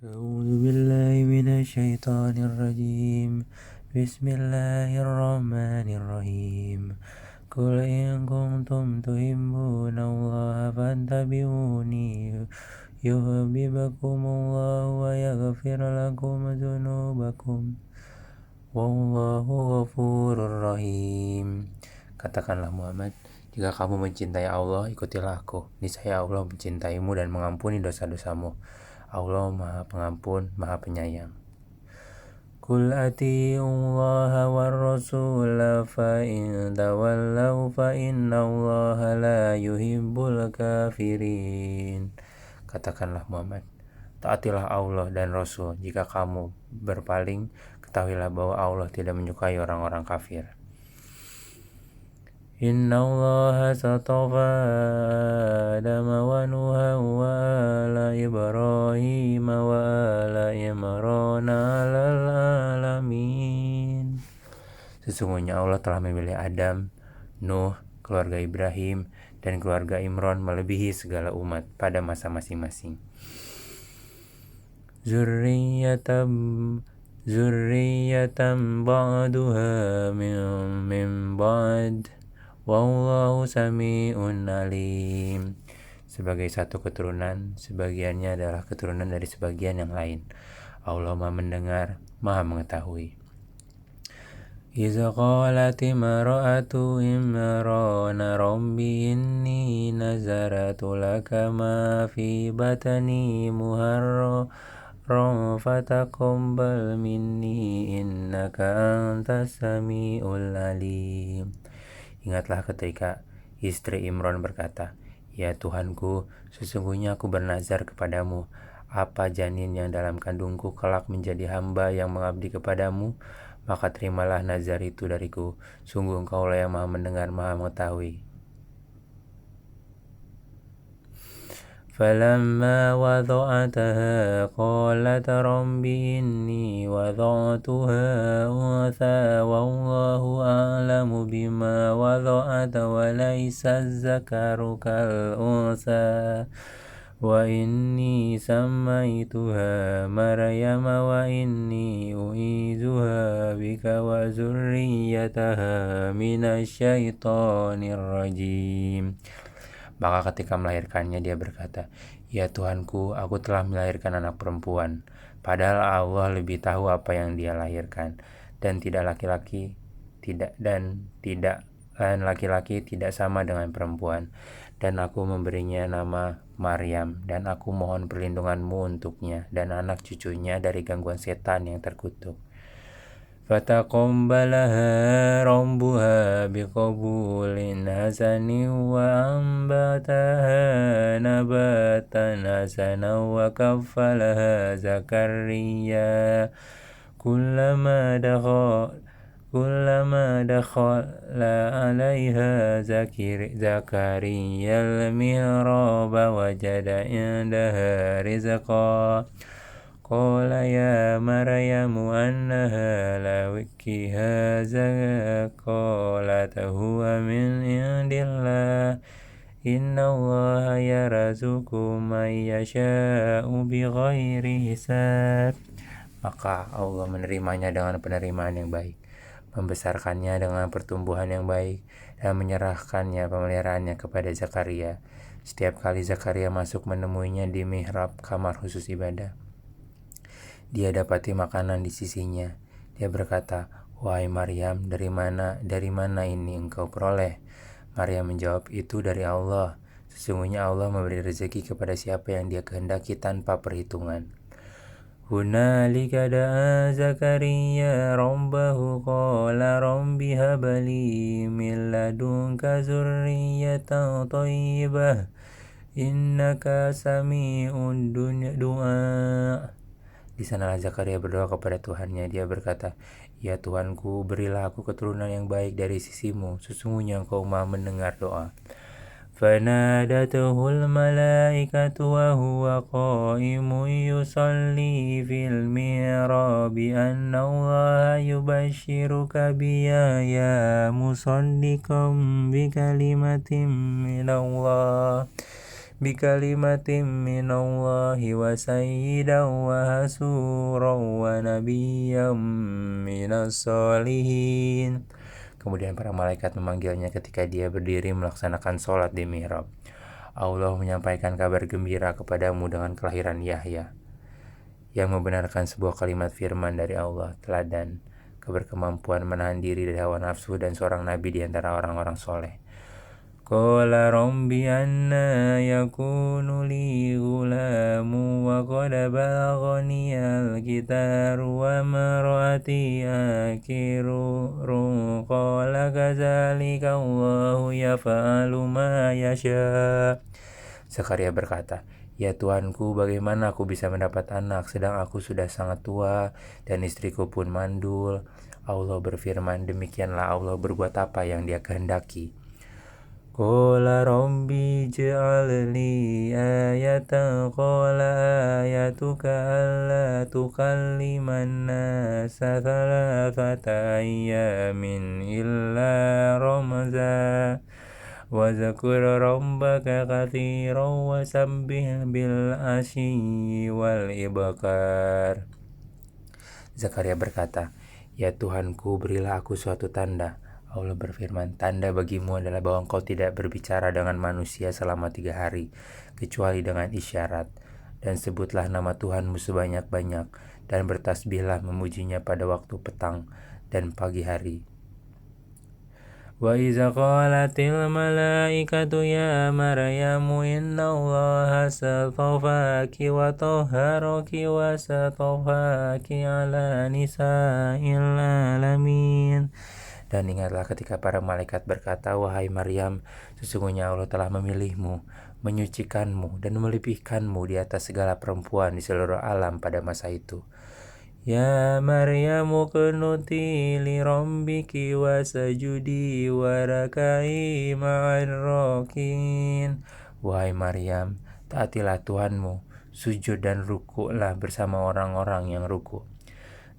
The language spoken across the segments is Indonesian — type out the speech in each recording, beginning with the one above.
أعوذ بالله من الشيطان الرجيم بسم الله الرحمن الرحيم قل إن كنتم تحبون الله فاتبعوني يحببكم الله ويغفر لكم ذنوبكم والله غفور رحيم. Katakanlah Muhammad, jika kamu mencintai Allah, ikutilah aku. Niscaya Allah mencintaimu dan mengampuni dosa-dosamu. Allah Maha Pengampun, Maha Penyayang. Qul atii'ullaha war rasula fa in tawallaw fa innallaha la yuhibbul kafirin. Katakanlah Muhammad, taatilah Allah dan Rasul. Jika kamu berpaling, ketahuilah bahwa Allah tidak menyukai orang-orang kafir. Inna Allah astafa Adama wa Nuha wa ala Ibrahim wa ala Imran alal alamin. Sesungguhnya Allah telah memilih Adam, Nuh, keluarga Ibrahim, dan keluarga Imran melebihi segala umat pada masa masing-masing. Zurriyatan ba'duha min ba'd Wallahu sami'un alim. Sebagai satu keturunan, sebagiannya adalah keturunan dari sebagian yang lain. Allah Maha mendengar, Maha mengetahui. Iza qalat imra'atu imrana rabbi inni nazaratu laka ma fi batani muharram fataqabbal minni innaka antas sami'ul alim. Ingatlah ketika istri Imran berkata, "Ya Tuhanku, sesungguhnya aku bernazar kepadamu, apa janin yang dalam kandungku kelak menjadi hamba yang mengabdi kepadamu, maka terimalah nazar itu dariku. Sungguh Engkaulah yang Maha mendengar, Maha mengetahui." فَلَمَّا وَضَعَتْهَا قَالَتْ رَبِّ إِنِّي وَضَعْتُهَا أُنْثَى وَاللَّهُ أَعْلَمُ بِمَا وَضَعَتْ وَلَيْسَ الذَّكَرُ كَالْأُنْثَى وَإِنِّي سَمَّيْتُهَا مَرْيَمَ وَإِنِّي أُعِيذُهَا بِكَ وَذُرِّيَّتَهَا مِنَ الشَّيْطَانِ الرَّجِيمِ. Maka ketika melahirkannya dia berkata, "Ya Tuhanku, aku telah melahirkan anak perempuan." Padahal Allah lebih tahu apa yang dia lahirkan, dan laki-laki tidak sama dengan perempuan. Dan aku memberinya nama Maryam, dan aku mohon perlindunganmu untuknya dan anak cucunya dari gangguan setan yang terkutuk. Fataqabbalaha rabbuha biqabulin hasanin wa ambataha nabatan hasanan wa kaffalaha Zakaria kullama dakhala alaiha Zakaria al-mihraba wajada indaha rizqa Qala ya Maryamu annaha laki hadza qalat huwa min indillah innallaha yarzuqu man yasha'u bighairi hisab. Maka Allah menerimanya dengan penerimaan yang baik, membesarkannya dengan pertumbuhan yang baik, dan menyerahkannya pemeliharaannya kepada Zakaria. Setiap kali Zakaria masuk menemuinya di mihrab kamar khusus ibadah, dia dapati makanan di sisinya. Dia berkata, "Wahai Maryam, dari mana ini engkau peroleh?" Maryam menjawab, "Itu dari Allah. Sesungguhnya Allah memberi rezeki kepada siapa yang Dia kehendaki tanpa perhitungan." Hunalika da'a Zakaria rabbahu qala rabbi habli min ladunka dzurriyyatan thayyibah innaka sami'ud du'a. Di sanalah Zakaria berdoa kepada Tuhannya. Dia berkata, "Ya Tuhanku, berilah aku keturunan yang baik dari sisimu. Sesungguhnya Engkau Maha mendengar doa." Fanadatuhul malaikatu wa huwa qa'imun yusalli fil mihrabi anna Allah yubashshiruka biyahya musaddiqan bi kalimatin minallah bikalimatin minallahi wa sayyidan wa hasuran wa nabiyyam minas solihin. Kemudian para malaikat memanggilnya ketika dia berdiri melaksanakan sholat di mihrab. Allah menyampaikan kabar gembira kepadamu dengan kelahiran Yahya, yang membenarkan sebuah kalimat firman dari Allah, teladan, berkemampuan menahan diri dari hawa nafsu, dan seorang nabi di antara orang-orang soleh. Qala rabbi anna yakunu li gulamu wa qad balaghani al-kitaru wa mar'ati akirun qala kadzalika Allahu yaf'alu ma yasha. Zakaria berkata, "Ya Tuanku, bagaimana aku bisa mendapat anak sedang aku sudah sangat tua dan istriku pun mandul?" Allah berfirman, demikianlah Allah berbuat apa yang Dia kehendaki. Qala rabbi ij'al li ayatan qala ayatuka alla tukalliman nasa thalathata ayyamin illa ramza wa zakur rabbaka katsiran wa sabbih bil asyi wal ibkar. Zakaria berkata, "Ya Tuhanku, berilah aku suatu tanda." Allah berfirman, "Tanda bagimu adalah bahwa engkau tidak berbicara dengan manusia selama 3 hari, kecuali dengan isyarat. Dan sebutlah nama Tuhanmu sebanyak-banyak, dan bertasbihlah memujinya pada waktu petang dan pagi hari." Wa iza qalatil malaikatu ya Maryamu innallaha astafaki wa tahharaki wa astafaki ala nisa'il alamin. Dan ingatlah ketika para malaikat berkata, "Wahai Maryam, sesungguhnya Allah telah memilihmu, menyucikanmu, dan melebihkanmu di atas segala perempuan di seluruh alam pada masa itu." Ya Maryamu kunuti li rabbiki wasajudi warakai ma'ar rakin. Wahai Maryam, taatilah Tuhanmu, sujud dan rukuklah bersama orang-orang yang rukuk.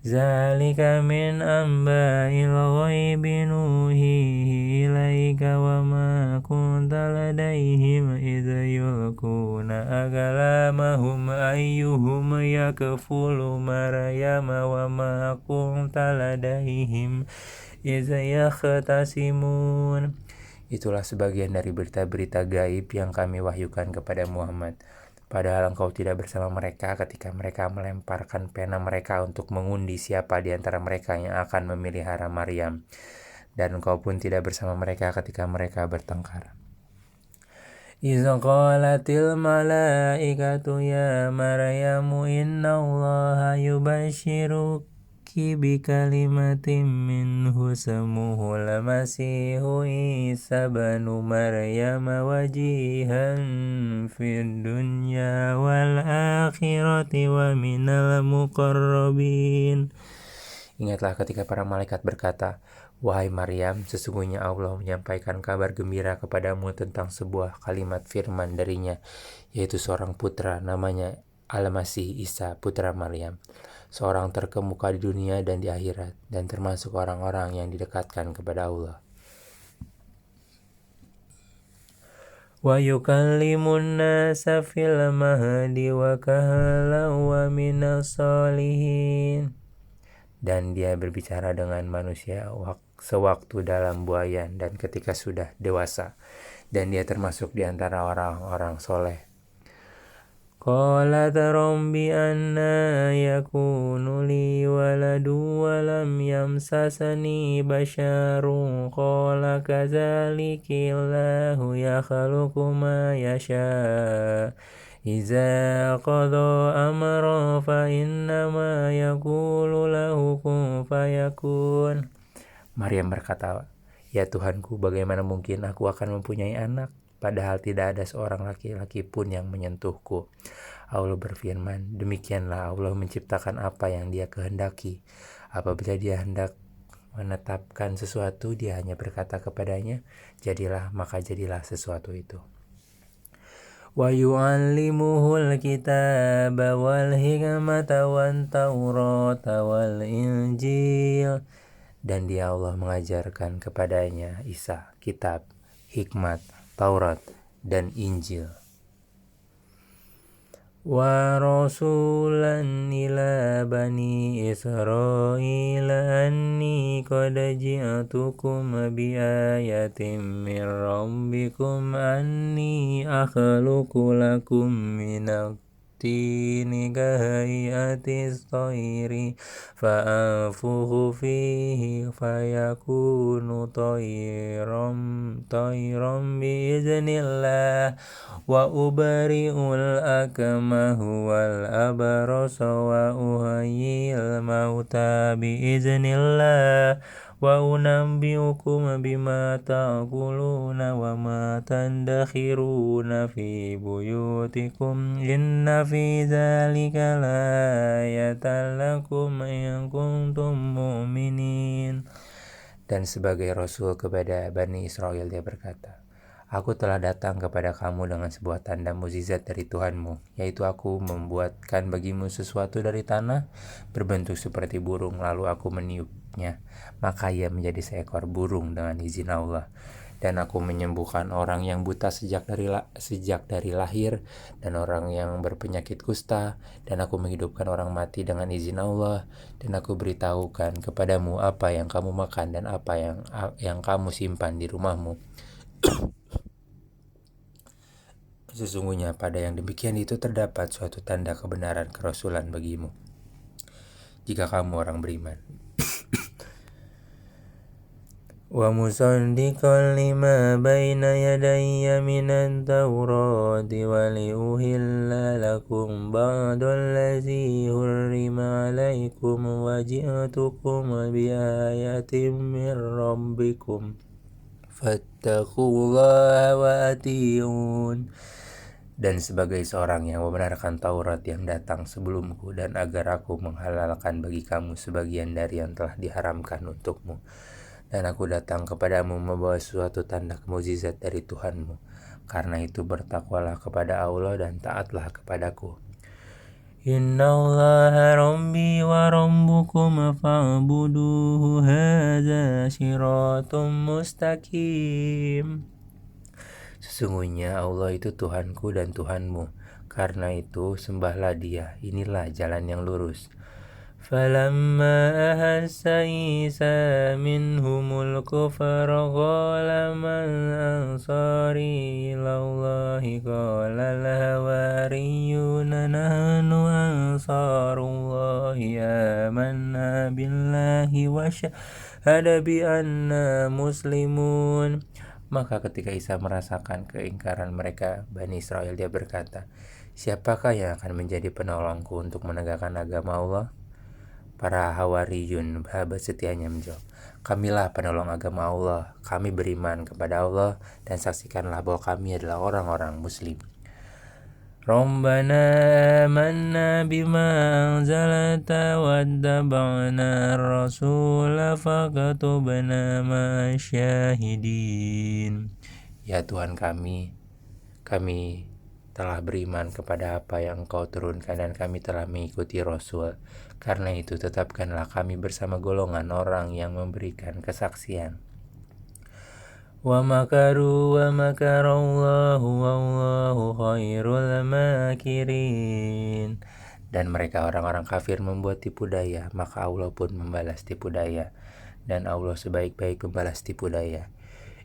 Zalika min amba'il ghaibi nuhihi ilaika wa ma kunta ladaihim idza yulquna aqlamahum ayyuhum yakfulu Maryama wa ma kunta ladaihim idza yakhtasimun. Itulah sebagian dari berita-berita gaib yang kami wahyukan kepada Muhammad. Padahal engkau tidak bersama mereka ketika mereka melemparkan pena mereka untuk mengundi siapa di antara mereka yang akan memelihara Maryam. Dan engkau pun tidak bersama mereka ketika mereka bertengkar. Iza qalatil malaikatu ya Maryamu innallaha yubashiruki bikalimatin minhu ismuhul masihu Isa banu Maryam wajihan fid dunya wal akhirati wa minal muqarrabin. Ingatlah ketika para malaikat berkata, "Wahai Maryam, sesungguhnya Allah menyampaikan kabar gembira kepadamu tentang sebuah kalimat firman darinya, yaitu seorang putra namanya Al-Masih Isa putra Maryam, seorang terkemuka di dunia dan di akhirat, dan termasuk orang-orang yang didekatkan kepada Allah. Wa yukallimun nasa fil mahdi wa kahlan wa minas solihin." Dan dia berbicara dengan manusia sewaktu dalam buayan dan ketika sudah dewasa, dan dia termasuk di antara orang-orang soleh. Qalat rabbi anna yakunu li waladu wa lam yamsasani basharun qala kadzalika Allahu yakhluqu ma yasha iza qada amran fa innama yaqulu lahu kun fayakun. Maryam berkata, "Ya Tuhanku, bagaimana mungkin aku akan mempunyai anak, padahal tidak ada seorang laki-laki pun yang menyentuhku." Allah berfirman, demikianlah Allah menciptakan apa yang Dia kehendaki. Apabila Dia hendak menetapkan sesuatu, Dia hanya berkata kepadanya, "Jadilah," maka jadilah sesuatu itu. Wa yu'allimuhul kitaba wal hikmata wan taurata wal injil. Dan dia Allah mengajarkan kepadanya Isa kitab, hikmat, Taurat, dan Injil. ورسولا إلى بني إسرائيل أني قد جئتكم بآية من ربكم أني أخلق لكم من الطين كهيئة الطير فأنفخ فيه فيكون طيرا بإذن الله وأبرئ الأكمه والأبرص وأحيي الموتى بإذن الله وأنبئكم بما تأكلون وما تدخرون في بيوتكم إن في ذلك لآية لكم إن كنتم مؤمنين. Dan sebagai Rasul kepada Bani Israel dia berkata, Aku telah datang kepada kamu dengan sebuah tanda mukjizat dari Tuhanmu, yaitu aku membuatkan bagimu sesuatu dari tanah berbentuk seperti burung, lalu aku meniupnya, maka ia menjadi seekor burung dengan izin Allah. Dan aku menyembuhkan orang yang buta sejak dari lahir, dan orang yang berpenyakit kusta, dan aku menghidupkan orang mati dengan izin Allah, dan aku beritahukan kepadamu apa yang kamu makan dan apa yang kamu simpan di rumahmu. Sesungguhnya pada yang demikian itu terdapat suatu tanda kebenaran kerasulan bagimu, jika kamu orang beriman. Wa musaddiqan lima baina yadayya minat tawrati wa liuhilla lakum ba'dallazi hurrima alaikum wa ji'atukum biayatin min rabbikum fattaqullaha wa ati'un. Dan sebagai seorang yang membenarkan Taurat yang datang sebelumku, dan agar aku menghalalkan bagi kamu sebagian dari yang telah diharamkan untukmu. Dan aku datang kepadamu membawa suatu tanda mukjizat dari Tuhanmu. Karena itu bertakwalah kepada Allah dan taatlah kepadaku. Innallaha rabbi wa rabbukum fa'buduhu hadza siratum mustaqim. Sesungguhnya Allah itu Tuhanku dan Tuhanmu, karena itu sembahlah Dia, inilah jalan yang lurus. Falamma ahassa Isa minhumul kufra qala man ansari ilallahi qala al-hawariyuna nahnu ansarullahi amanna billahi wa syahada bi anna muslimun. Maka ketika Isa merasakan keingkaran mereka, Bani Israel, dia berkata, Siapakah yang akan menjadi penolongku untuk menegakkan agama Allah? Para Hawariyun, sahabat setianya, menjawab, Kamilah penolong agama Allah, kami beriman kepada Allah, dan saksikanlah bahwa kami adalah orang-orang Muslim. Rabbana amanna bima anzalta wattaba'na ar-rasula fakatubna ma'asyahidin. Ya Tuhan kami telah beriman kepada apa yang Engkau turunkan dan kami telah mengikuti Rasul. Karena itu tetapkanlah kami bersama golongan orang yang memberikan kesaksian. Wa makaru wa makarallahu wallahu khairul makirin. Dan mereka orang-orang kafir membuat tipu daya, maka Allah pun membalas tipu daya, dan Allah sebaik-baik pembalas tipu daya.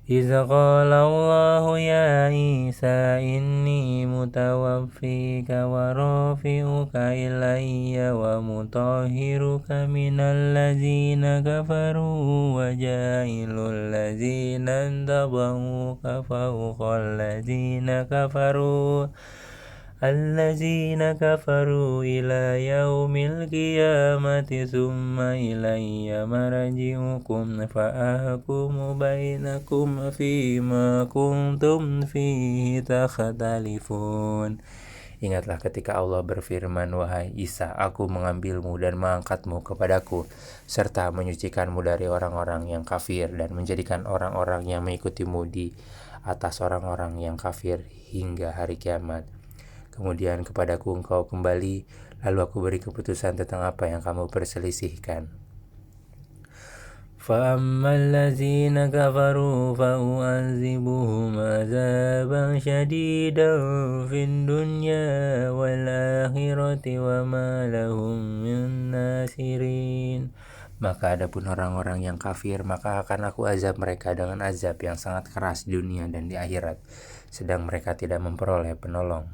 Iza qala Allahu ya Isa inni mutawaffika wa rafi'uka ilayya wa mutahhiruka minal ladzina kafaru wa ja'ilul ladzina tabauka fawqal ladzina kafaru allazina kafaru ila yaumil qiyamati summa ilayya marji'ukum fa'ahkumu bainakum fima kuntum fihi takhtalifun. Ingatlah ketika Allah berfirman, Wahai Isa, aku mengambilmu dan mengangkatmu kepadaku, serta menyucikanmu dari orang-orang yang kafir, dan menjadikan orang-orang yang mengikutimu di atas orang-orang yang kafir hingga hari kiamat. Kemudian kepadaku engkau kembali, lalu aku beri keputusan tentang apa yang kamu perselisihkan. فأما الذين كفروا فأعذبهم عذابا شديدا في الدنيا والآخرة وما لهم من ناصرين. Maka adapun orang-orang yang kafir, maka akan aku azab mereka dengan azab yang sangat keras di dunia dan di akhirat, sedang mereka tidak memperoleh penolong.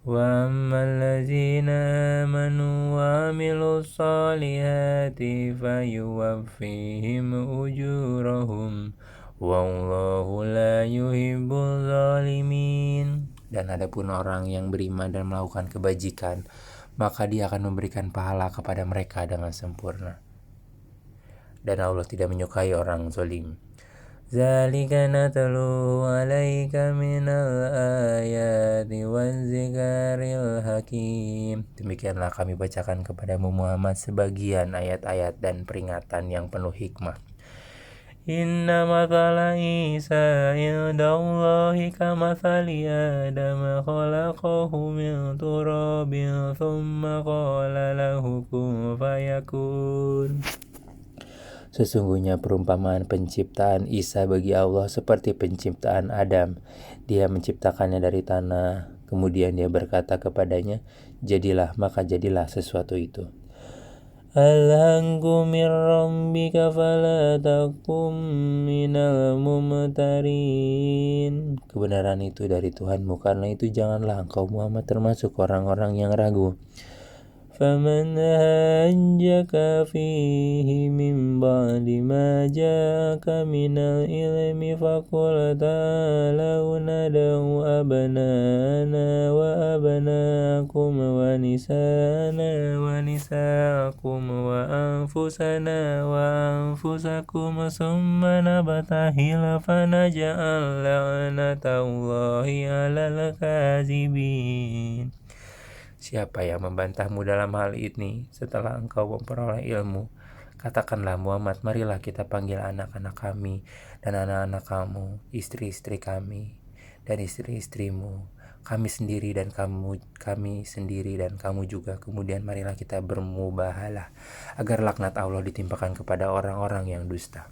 Wa ammal ladzina amanu wa amilus solihati fayuwaffihim ujurahum wallahu la yuhibbul zalimin. Dan adapun orang yang beriman dan melakukan kebajikan, maka dia akan memberikan pahala kepada mereka dengan sempurna. Dan Allah tidak menyukai orang zalim. Zalika natlu alaika minal ayati wadzikril hakim. Demikianlah kami bacakan kepadamu Muhammad sebagian ayat-ayat dan peringatan yang penuh hikmah. Inna mathala Isa indallahi kamathali Adam khalaqahu min turabin thumma qala lahu kun fayakun. Sesungguhnya perumpamaan penciptaan Isa bagi Allah seperti penciptaan Adam. Dia menciptakannya dari tanah, kemudian dia berkata kepadanya, jadilah, maka jadilah sesuatu itu. Al-haqqu min rabbika fala takum minal mumtarin. Kebenaran itu dari Tuhanmu, karena itu janganlah engkau Muhammad termasuk orang-orang yang ragu. فَمَنْ هَاجَّكَ فِيهِ مِنْ بَعْدِ مَا جَاءَكَ مِنَ الْعِلْمِ فَقُلْ تَعَالَوْا نَدْعُ أَبْنَاءَنَا وَأَبْنَاءَكُمْ وَنِسَاءَنَا وَنِسَاءَكُمْ وَأَنفُسَنَا وَأَنفُسَكُمْ ثُمَّ نَبْتَهِلْ فَنَجْعَلْ لَعْنَةَ اللَّهِ عَلَى الْكَاذِبِينَ. Siapa yang membantahmu dalam hal ini setelah engkau memperoleh ilmu? Katakanlah Muhammad, marilah kita panggil anak-anak kami dan anak-anak kamu, istri-istri kami dan istri-istrimu, kami sendiri dan kami sendiri dan kamu juga. Kemudian marilah kita bermubahalah agar laknat Allah ditimpakan kepada orang-orang yang dusta.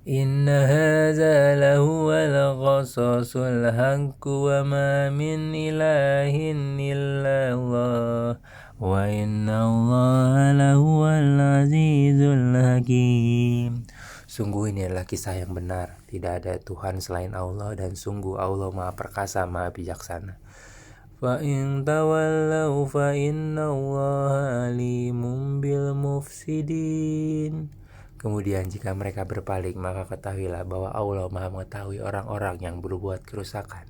Inna hadza lahuwal qasasul haqqu wa ma min ilahin illallah wa inna Allaha lahuwal azizul hakim. Sungguh ini adalah kisah yang benar, tidak ada Tuhan selain Allah, dan sungguh Allah Maha Perkasa, Maha Bijaksana. Fa in tawallaw fa inna Allaha alimun bil mufsidin. Kemudian jika mereka berpaling, maka ketahuilah bahwa Allah Maha mengetahui orang-orang yang berbuat kerusakan.